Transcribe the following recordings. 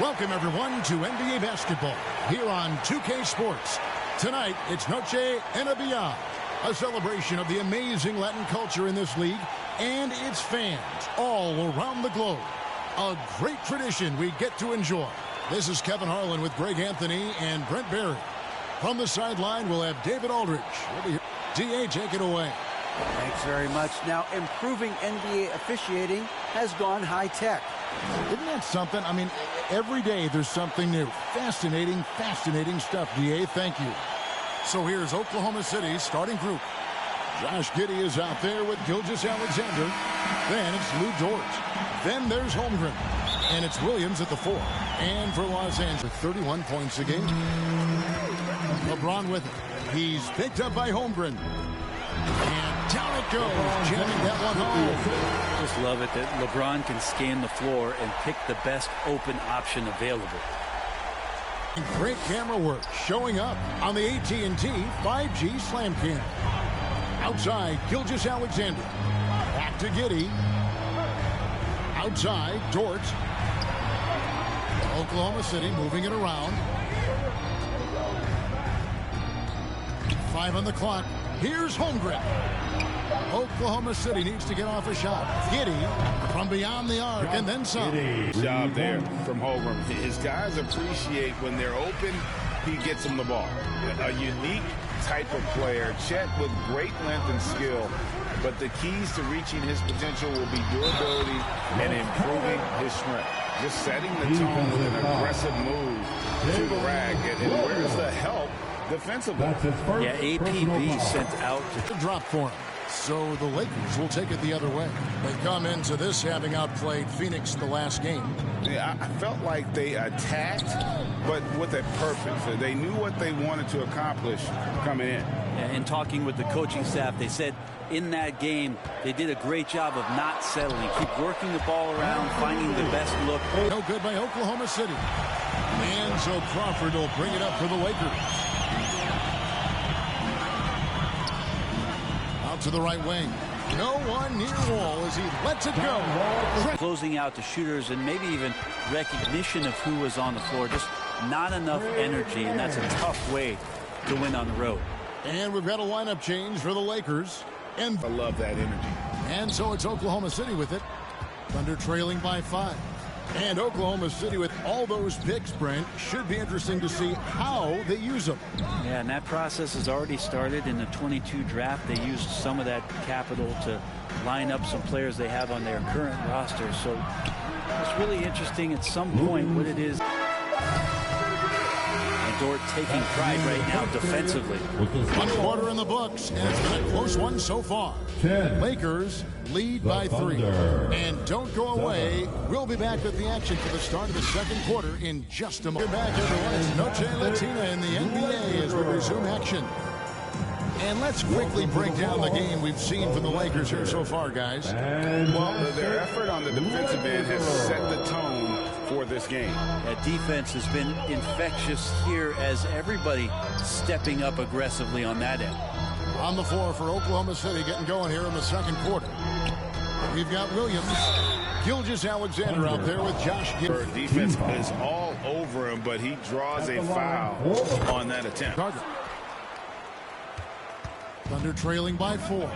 Welcome, everyone, to NBA basketball here on 2K Sports. Tonight, it's Noche NBA, a celebration of the amazing Latin culture in this league and its fans all around the globe. A great tradition we get to enjoy. This is Kevin Harlan with Greg Anthony and Brent Barry. From the sideline, we'll have David Aldridge. DA, take it away. Thanks very much. Now, improving NBA officiating has gone high-tech. Isn't that something? I mean, every day there's something new. Fascinating, fascinating stuff, DA. Thank you. So here's Oklahoma City's starting group. Josh Giddey is out there with Gilgeous-Alexander. Then it's Lou Dort. Then there's Holmgren. And it's Williams at the 4. And for Los Angeles, 31 points a game. LeBron with it. He's picked up by Holmgren. And down it goes, jamming that one home. Just love it that LeBron can scan the floor and pick the best open option available. Great camera work showing up on the AT&T 5G Slam Cam. Outside, Gilgeous-Alexander. Back to Giddey. Outside, Dort. Oklahoma City moving it around. 5 on the clock. Here's Holmgren. Oklahoma City needs to get off a shot. Giddey from beyond the arc and then some. Job there from Holmgren. His guys appreciate when they're open, he gets them the ball. A unique type of player. Chet with great length and skill. But the keys to reaching his potential will be durability and improving his strength. Just setting the tone with an aggressive move to the rack. And where's the help defensively? Yeah, APB sent out to drop for him. So the Lakers will take it the other way. They come into this having outplayed Phoenix the last game. Yeah, I felt like they attacked, but with a purpose. They knew what they wanted to accomplish coming in. In talking with the coaching staff, they said in that game they did a great job of not settling. Keep working the ball around, finding the best look. No good by Oklahoma City. And so Crawford will bring it up for the Lakers. To the right wing. No one near wall as he lets it go. Closing out the shooters and maybe even recognition of who was on the floor. Just not enough energy, and that's a tough way to win on the road. And we've got a lineup change for the Lakers. And I love that energy. And so it's Oklahoma City with it. Thunder trailing by 5. And Oklahoma City with all those picks, Brent, should be interesting to see how they use them. Yeah, and that process has already started in the 22 draft. They used some of that capital to line up some players they have on their current roster. So it's really interesting at some point what it is. And Dort taking pride right now defensively. 1 quarter in the books, and it's been a close one so far. Lakers lead by 3. And don't go away. We'll be back with the action for the start of the second quarter in just a moment. We're back, everyone. It's Noche Latina in the NBA as we resume action. And let's quickly break down the game we've seen from the Lakers here so far, guys. Well, their effort on the defensive end has set the tone for this game. That defense has been infectious here as everybody stepping up aggressively on that end. On the floor for Oklahoma City getting going here in the second quarter. We've got Williams, Gilgeous-Alexander out there with Josh Giddey. Defense is all over him, but he draws a foul on that attempt. Thunder trailing by 4.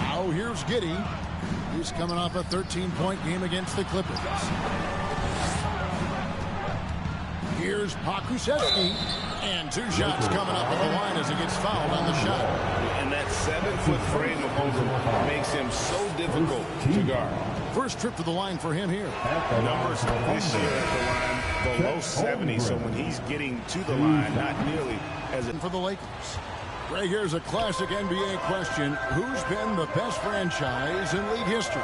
Now here's Giddey. He's coming off a 13-point game against the Clippers. Here's Pokusevski. And 2 shots coming up at the line as he gets fouled on the shot. And that 7-foot frame of Holmgren makes him so difficult to guard. First trip to the line for him here. Numbers this year at the line below 70, so when he's getting to the line, not nearly as for the Lakers. Greg, here's a classic NBA question. Who's been the best franchise in league history?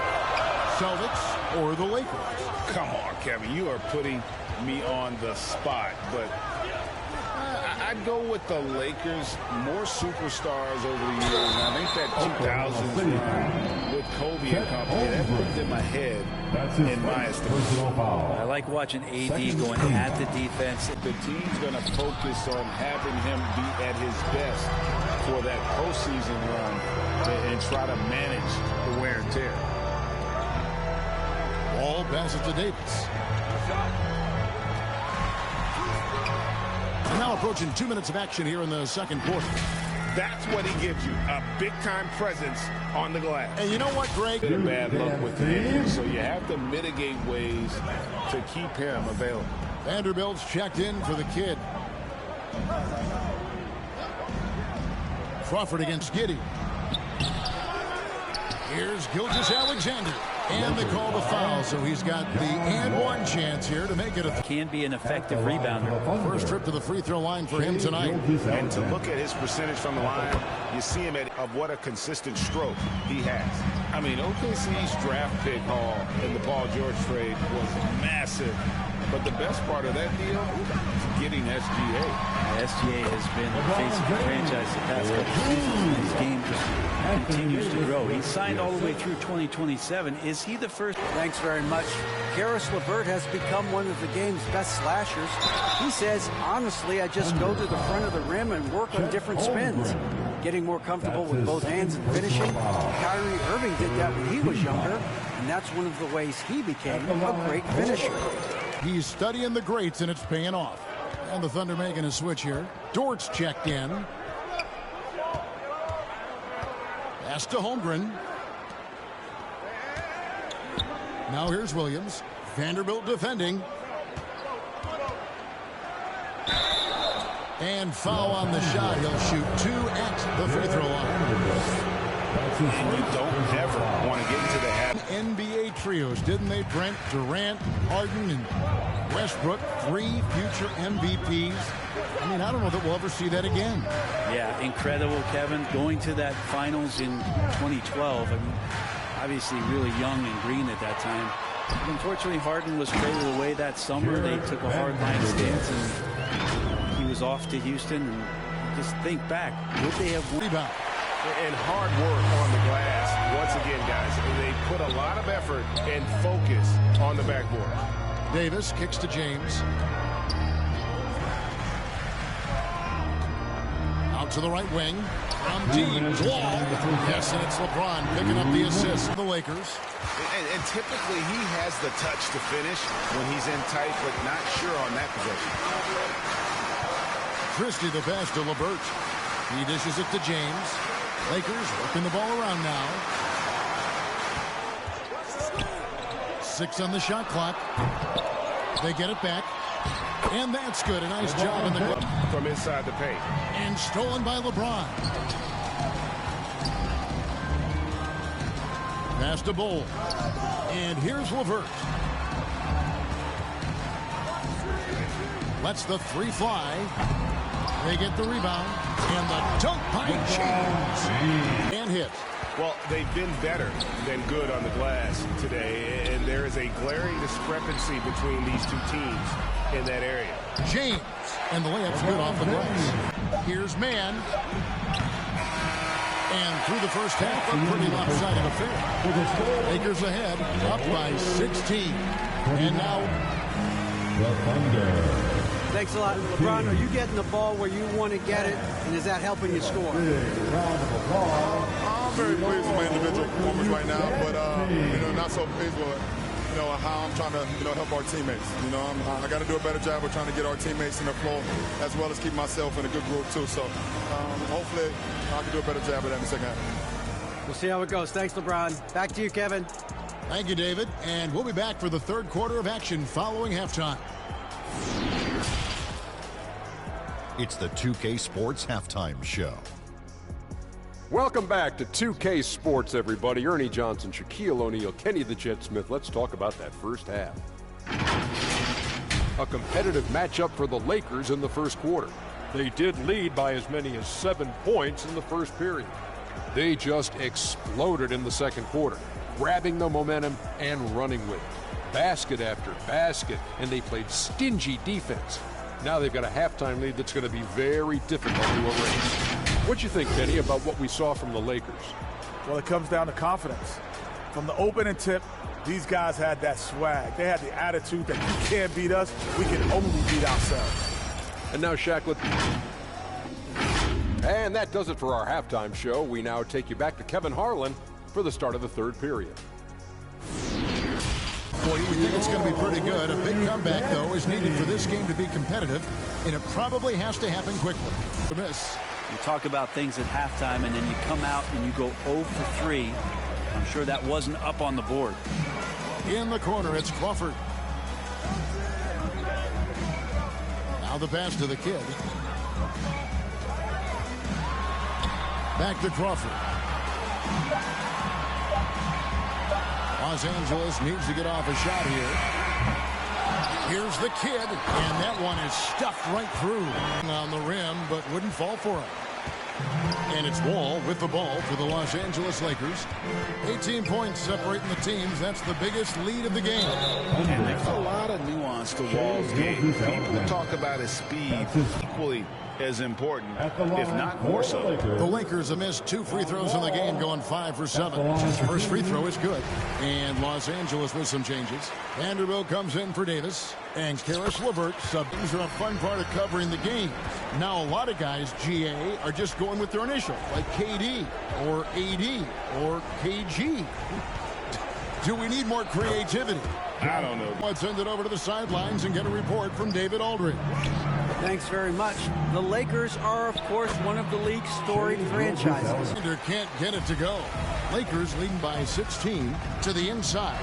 Celtics or the Lakers? Come on, Kevin. You are putting me on the spot, but I'd go with the Lakers. More superstars over the years. And I think that 2000s run with Kobe and company, that put them ahead in my estimation. I like watching AD going at the defense. The team's going to focus on having him be at his best for that postseason run and try to manage the wear and tear. Ball passes to Davis. And now approaching 2 minutes of action here in the second quarter. That's what he gives you, a big-time presence on the glass. And you know what, Greg? Bit of bad luck with him, so you have to mitigate ways to keep him available. Vanderbilt's checked in for the kid. Crawford against Giddey. Here's Gilgeous-Alexander. And they call the foul, so he's got the and one chance here to make it a... Can be an effective rebounder. First trip to the free throw line for him tonight. And to look at his percentage from the line, you see him of what a consistent stroke he has. I mean, OKC's draft pick haul in the Paul George trade was massive. But the best part of that deal is getting SGA. SGA has been the face of the franchise the past couple of seasons. His game just continues to grow. He's signed all the way through 2027. Is he the first? Thanks very much. Karis LeVert has become one of the game's best slashers. He says, honestly, I just go to the front of the rim and work on different spins. Getting more comfortable with both hands and finishing. Kyrie Irving did that when he was younger, and that's one of the ways he became a great finisher. He's studying the greats, and it's paying off. And the Thunder making a switch here. Dort's checked in. Pass to Holmgren. Now here's Williams. Vanderbilt defending. And foul on the shot. He'll shoot 2 at the free throw line. And you don't ever want to get into the habit. NBA trios, didn't they, Brent? Durant, Harden, and Westbrook, 3 future MVPs. I mean, I don't know that we'll ever see that again. Yeah, incredible, Kevin. Going to that finals in 2012. I mean, obviously really young and green at that time. But unfortunately, Harden was traded away that summer. They took a hard-line stance, and he was off to Houston. And just think back, would they have won? Rebound. And hard work on the glass. Once again, guys, they put a lot of effort and focus on the backboard. Davis kicks to James. Out to the right wing. From deep. Wall. Yes, and it's LeBron picking up the assist for the Lakers. And typically he has the touch to finish when he's in tight, but not sure on that possession. Christie the pass to LeVert. He dishes it to James. Lakers working the ball around now. 6 on the shot clock. They get it back. And that's good. A nice job in the from inside the paint. And stolen by LeBron. Pass to Bull. And here's LeVert. Lets the 3 fly. They get the rebound. And the dunk by James. And hit. Well, they've been better than good on the glass today. And there is a glaring discrepancy between these two teams in that area. James. And the layup's good off the glass. Here's Mann. And through the first half, a pretty lopsided affair. Lakers ahead, up by 16. And now the Thunder. Thanks a lot. LeBron, are you getting the ball where you want to get it, and is that helping you score? Round of applause. I'm very pleased with my individual performance right now, but not so pleased with how I'm trying to help our teammates. I got to do a better job of trying to get our teammates in the flow, as well as keep myself in a good group too. So hopefully I can do a better job of that in the second half. We'll see how it goes. Thanks, LeBron. Back to you, Kevin. Thank you, David. And we'll be back for the third quarter of action following halftime. It's the 2K Sports Halftime Show. Welcome back to 2K Sports, everybody. Ernie Johnson, Shaquille O'Neal, Kenny the Jet Smith. Let's talk about that first half. A competitive matchup for the Lakers in the first quarter. They did lead by as many as 7 points in the first period. They just exploded in the second quarter, grabbing the momentum and running with it. Basket after basket, and they played stingy defense. Now they've got a halftime lead that's going to be very difficult to erase. What you think, Kenny, about what we saw from the Lakers? Well, it comes down to confidence. From the opening tip, these guys had that swag. They had the attitude that you can't beat us, we can only beat ourselves. And now, Shaq, and that does it for our halftime show. We now take you back to Kevin Harlan for the start of the third period. for you. We think it's going to be pretty good. A big comeback, though, is needed for this game to be competitive, and it probably has to happen quickly. You talk about things at halftime, and then you come out and you go 0 for 3. I'm sure that wasn't up on the board. In the corner, it's Crawford. Now the pass to the kid. Back to Crawford. Los Angeles needs to get off a shot here. Here's the kid, and that one is stuffed right through on the rim, but wouldn't fall for him. And it's Wall with the ball for the Los Angeles Lakers. 18 points separating the teams. That's the biggest lead of the game. And there's a lot of nuance to Wall's game. People talk about his speed, equally as important, if not more so. The Lakers have missed 2 free throws in the game, going 5 for 7. His first free throw is good. And Los Angeles with some changes. Vanderbilt comes in for Davis. And Karis LeVert subs. These are a fun part of covering the game. Now a lot of guys, GA, are just going with their initial, like KD or AD or KG. Do we need more creativity? I don't know. Let's send it over to the sidelines and get a report from David Aldridge. Thanks very much. The Lakers are, of course, one of the league's storied franchises. They can't get it to go. Lakers leading by 16 to the inside.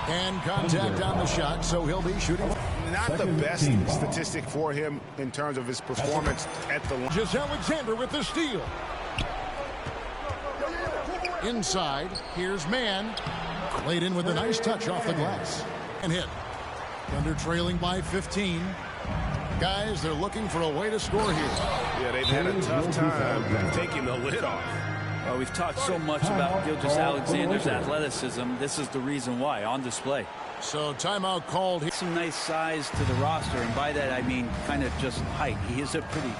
And contact on the shot, so he'll be shooting. Not the best statistic for him in terms of his performance at the line. Just Alexander with the steal. Inside, here's Mann. Laid in with a nice touch off the glass. And hit. Thunder trailing by 15. Guys, they're looking for a way to score here. Yeah, they've had a tough time taking the lid off. Well, we've talked so much about Gilgeous-Alexander's athleticism. This is the reason why, on display. So timeout called here. Some nice size to the roster, and by that I mean kind of just height. He is a pretty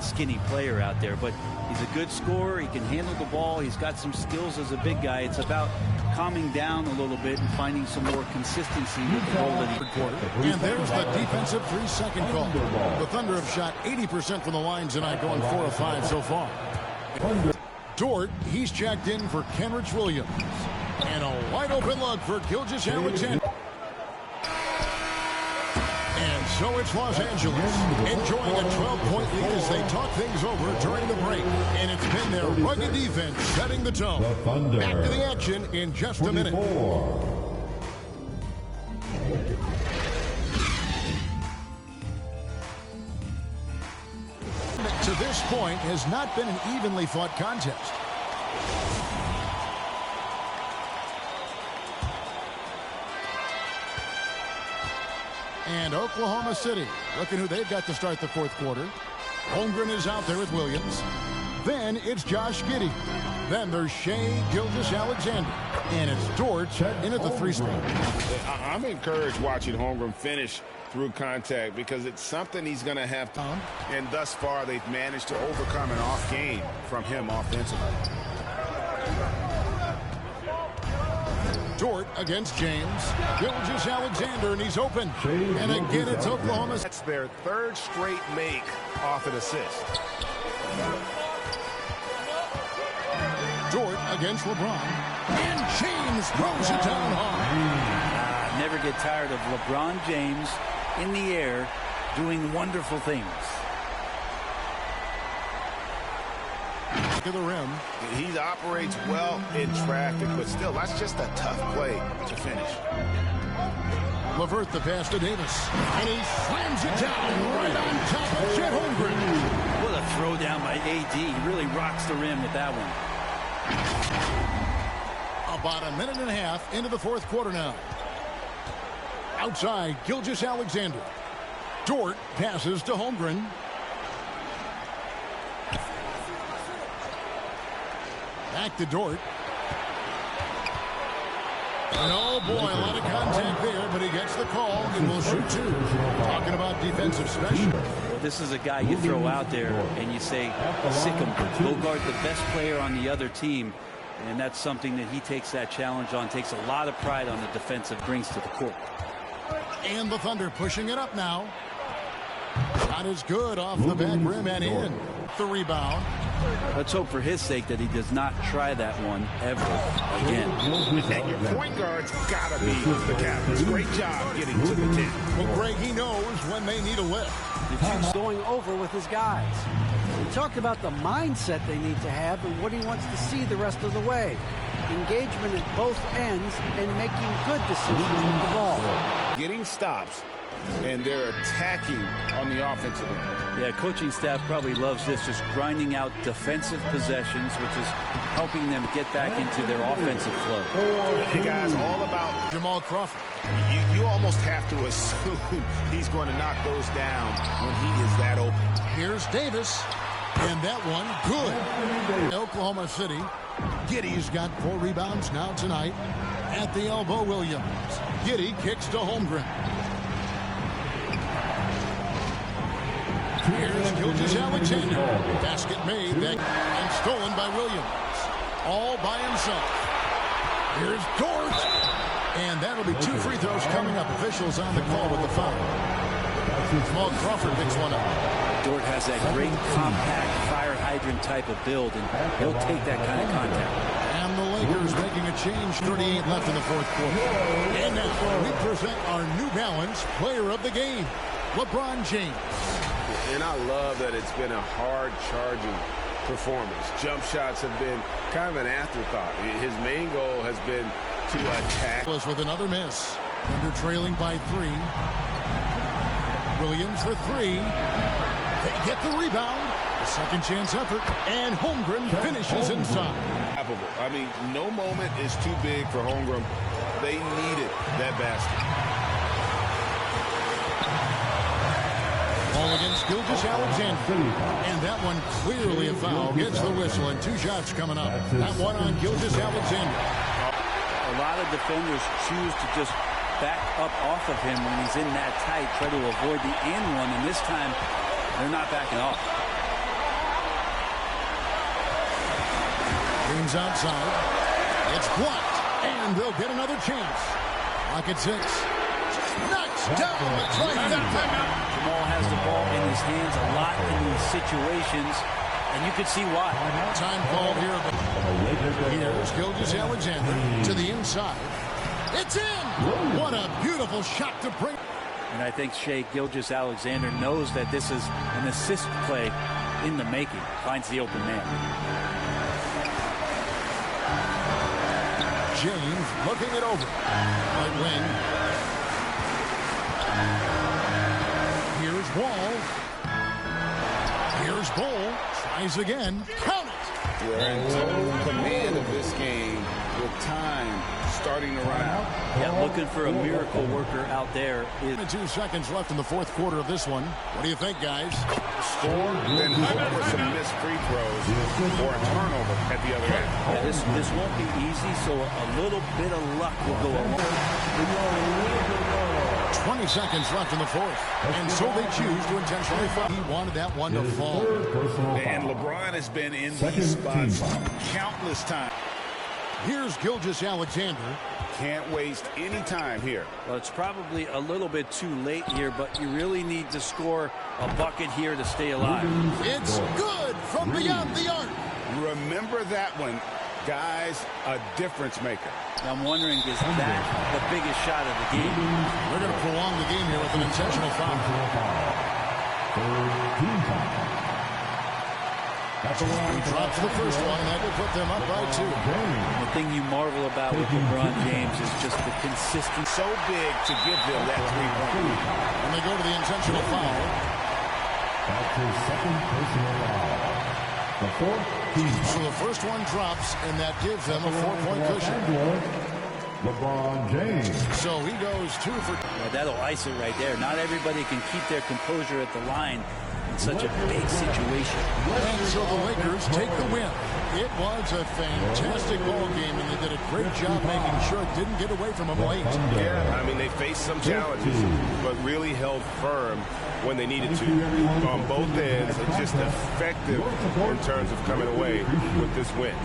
skinny player out there, but he's a good scorer. He can handle the ball. He's got some skills as a big guy. It's about calming down a little bit and finding some more consistency with the ball that he quarter. And there's the defensive 3-second call. The Thunder have shot 80% from the line tonight, going 4 of 5 so far. Dort, he's checked in for Kenrich Williams. And a wide open look for Gilgeous-Alexander. And so it's Los Angeles enjoying a 12-point lead as they talk things over during the break. And it's been their rugged defense setting the tone. Back to the action in just a minute. To this point has not been an evenly fought contest. And Oklahoma City, looking who they've got to start the fourth quarter. Holmgren is out there with Williams. Then it's Josh Giddey. Then there's Shai Gilgeous-Alexander. And it's Dort in at the 3 spot. I'm encouraged watching Holmgren finish through contact because it's something he's going to have to. And thus far, they've managed to overcome an off game from him offensively. Dort against James. Gilgeous-Alexander, and he's open. And again, it's Oklahoma. That's their 3rd straight make off an assist. Dort against LeBron. And James throws it down hard. Never get tired of LeBron James in the air doing wonderful things. To the rim. He operates well in traffic, but still, that's just a tough play to finish. LeVert the pass to Davis. And he slams it down right on top of Chet Holmgren. What a throw down by AD. He really rocks the rim with that one. About a minute and a half into the fourth quarter now. Outside, Gilgeous-Alexander. Dort passes to Holmgren. Back to Dort. And oh boy, a lot of contact there, but he gets the call and will shoot 2. Talking about defensive special. Well, this is a guy you throw out there and you say, sick him, go guard the best player on the other team. And that's something that he takes that challenge on, takes a lot of pride on the defensive, brings to the court. And the Thunder pushing it up now. shot is good off the back rim and in. The rebound. Let's hope for his sake that he does not try that one ever again. And your point guard's got to be the captain. Great job getting to the 10. Well, Greg, he knows when they need a lift. He's going over with his guys. He talked about the mindset they need to have and what he wants to see the rest of the way. Engagement at both ends and making good decisions with the ball. Getting stops, and they're attacking on the offensive end. Yeah, coaching staff probably loves this, just grinding out defensive possessions, which is helping them get back into their offensive flow. Hey, guys, all about Jamal Crawford. You almost have to assume he's going to knock those down when he is that open. Here's Davis, and that one good. Oklahoma City. Giddey's got 4 rebounds now tonight. At the elbow, Williams. Giddey kicks to Holmgren. Here's Gilgeous-Alexander. Basket made and stolen by Williams. All by himself. Here's Dort. And that'll be 2 free throws coming up. Officials on the call with the foul. Jamal Crawford picks one up. Dort has that great compact fire hydrant type of build, and he'll take that kind of contact. And the Lakers making a change. 38 left in the fourth quarter. And now we present our New Balance player of the game, LeBron James. And I love that it's been a hard-charging performance. Jump shots have been kind of an afterthought. His main goal has been to attack. With another miss. Under trailing by 3. Williams for 3. They get the rebound. A second chance effort. And Holmgren finishes inside. I mean, no moment is too big for Holmgren. They needed that basket. Ball against Gilgeous-Alexander. And that one clearly a foul. Gets the whistle and 2 shots coming up. That one on Gilgeous-Alexander. A lot of defenders choose to just back up off of him when he's in that tight, try to avoid the and one, and this time they're not backing off. James outside. It's blocked. And they'll get another chance. Clock at 6. Knocks down the trifecta. Jamal has the ball in his hands a lot in these situations, and you can see why. Time called here. Here's Gilgeous-Alexander to the inside. It's in! What a beautiful shot to bring. And I think Shai Gilgeous-Alexander knows that this is an assist play in the making. Finds the open man. James looking it over. Right wing. Here's Wall. Here's Bull. Tries again. Count it! They're in total command of this game with time starting to run out. Yeah, looking for a miracle worker out there. 2 seconds left in the fourth quarter of this one. What do you think, guys? Score, then hope for some missed free throws or a turnover at the other end. Yeah, this won't be easy, so a little bit of luck will go a long way. 20 seconds left in the fourth. And so they choose to intentionally foul. He wanted that one to fall. And LeBron has been in these spots countless times. Here's Gilgeous-Alexander. Can't waste any time here. Well, it's probably a little bit too late here, but you really need to score a bucket here to stay alive. It's good from beyond the arc. Remember that one. Guys, a difference maker. I'm wondering, is that the biggest shot of the game? We're going to prolong the game here with an intentional foul. He drops the first one, and that will put them up by 2. The thing you marvel about with LeBron James is just the consistency. So big to give them that 3-point lead. And they go to the intentional foul. That's his second personal foul. The fourth team. So the first one drops, and that gives them a 4-point cushion. LeBron James. So he goes 2 for... Yeah, that'll ice it right there. Not everybody can keep their composure at the line in such a big situation. And so the Lakers take the win. It was a fantastic ball game, and they did a great job making sure it didn't get away from them late. Yeah, I mean, they faced some challenges, but really held firm when they needed to on both ends, and just effective in terms of coming away with this win.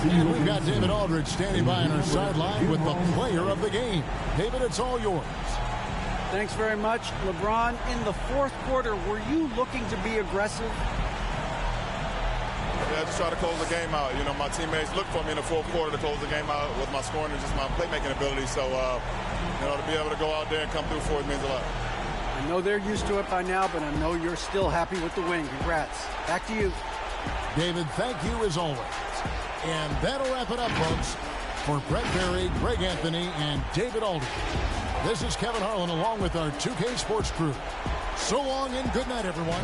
And we've got David Aldridge standing by on our sideline with the player of the game. David, it's all yours. Thanks very much. LeBron, in the fourth quarter, were you looking to be aggressive? Yeah, just try to close the game out. You know, my teammates looked for me in the fourth quarter to close the game out with my scoring and just my playmaking ability. So, you know, to be able to go out there and come through for it means a lot. I know they're used to it by now, but I know you're still happy with the win. Congrats. Back to you. David, thank you as always. And that'll wrap it up, folks. For Brett Berry, Greg Anthony, and David Alden, this is Kevin Harlan along with our 2K Sports crew. So long and good night, everyone.